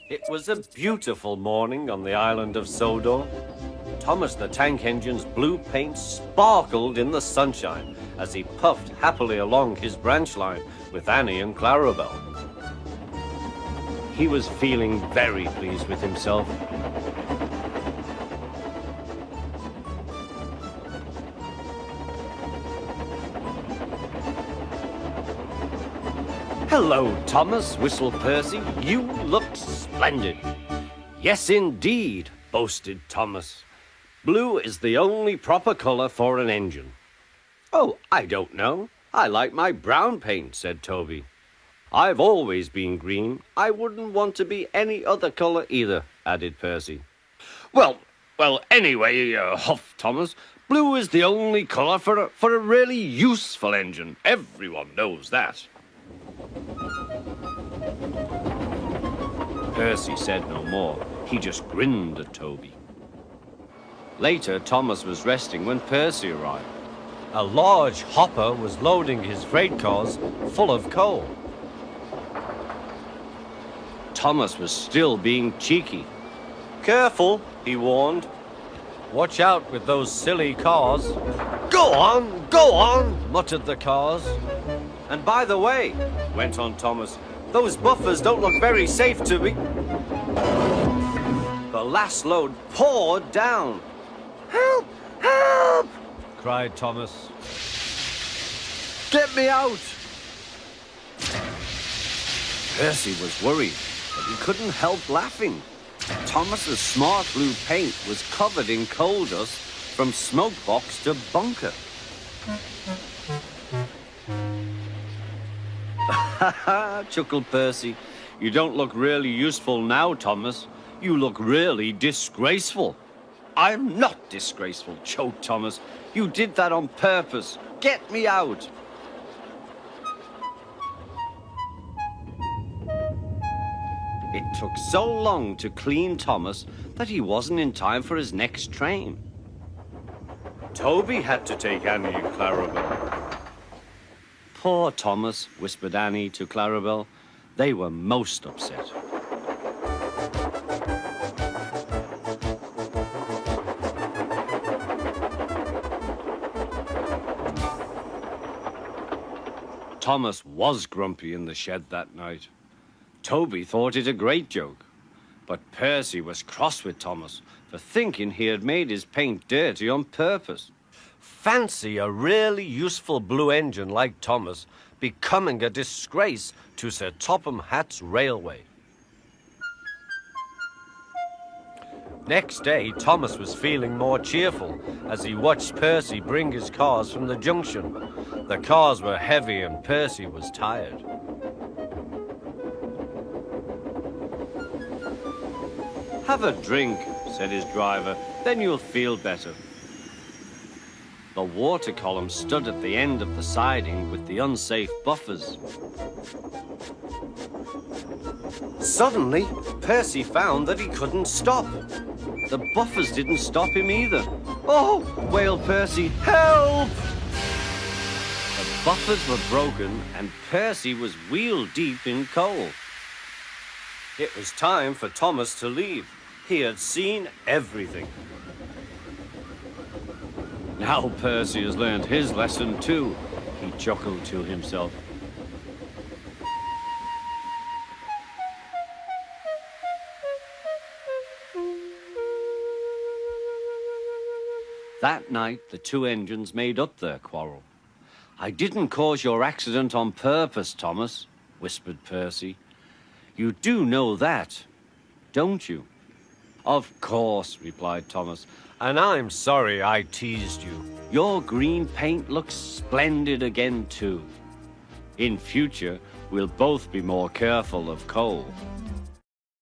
It was a beautiful morning on the island of Sodor. Thomas the Tank Engine's blue paint sparkled in the sunshine as he puffed happily along his branch line with Annie and Clarabelle. He was feeling very pleased with himself. "Hello, Thomas," whistled Percy. "You look splendid." "Yes, indeed," boasted Thomas. "Blue is the only proper color for an engine." "Oh, I don't know. I like my brown paint," said Toby. "I've always been green. I wouldn't want to be any other color either," added Percy. Well, anyway, huffed Thomas, "blue is the only color for a really useful engine. Everyone knows that." Percy said no more. He just grinned at Toby. Later, Thomas was resting when Percy arrived. A large hopper was loading his freight cars full of coal. Thomas was still being cheeky. "Careful," he warned. "Watch out with those silly cars." Go on, muttered the cars. "And by the way," went on Thomas, "those buffers don't look very safe to me." The last load poured down. "Help! Help!" cried Thomas. "Get me out!" Percy was worried, but he couldn't help laughing. Thomas's smart blue paint was covered in coal dust from smoke box to bunker. "Ha ha!" chuckled Percy. "You don't look really useful now, Thomas. You look really disgraceful." "I'm not disgraceful," choked Thomas. "You did that on purpose. Get me out." It took so long to clean Thomas that he wasn't in time for his next train. Toby had to take Annie and Clarabelle. "Poor Thomas," whispered Annie to Clarabelle. They were most upset. Thomas was grumpy in the shed that night. Toby thought it a great joke, but Percy was cross with Thomas for thinking he had made his paint dirty on purpose. Fancy a really useful blue engine like Thomas becoming a disgrace to Sir Topham Hatt's railway. Next day, Thomas was feeling more cheerful as he watched Percy bring his cars from the junction. The cars were heavy and Percy was tired. "Have a drink," said his driver, "then you'll feel better." The water column stood at the end of the siding with the unsafe buffers. Suddenly, Percy found that he couldn't stop. The buffers didn't stop him either. "Oh!" wailed Percy. "Help!" The buffers were broken and Percy was wheel-deep in coal. It was time for Thomas to leave. He had seen everything. "Now Percy has learned his lesson too," he chuckled to himself. That night, the two engines made up their quarrel. "I didn't cause your accident on purpose, Thomas," whispered Percy. "You do know that, don't you?" "Of course," replied Thomas, "and I'm sorry I teased you. Your green paint looks splendid again, too. In future, we'll both be more careful of coal."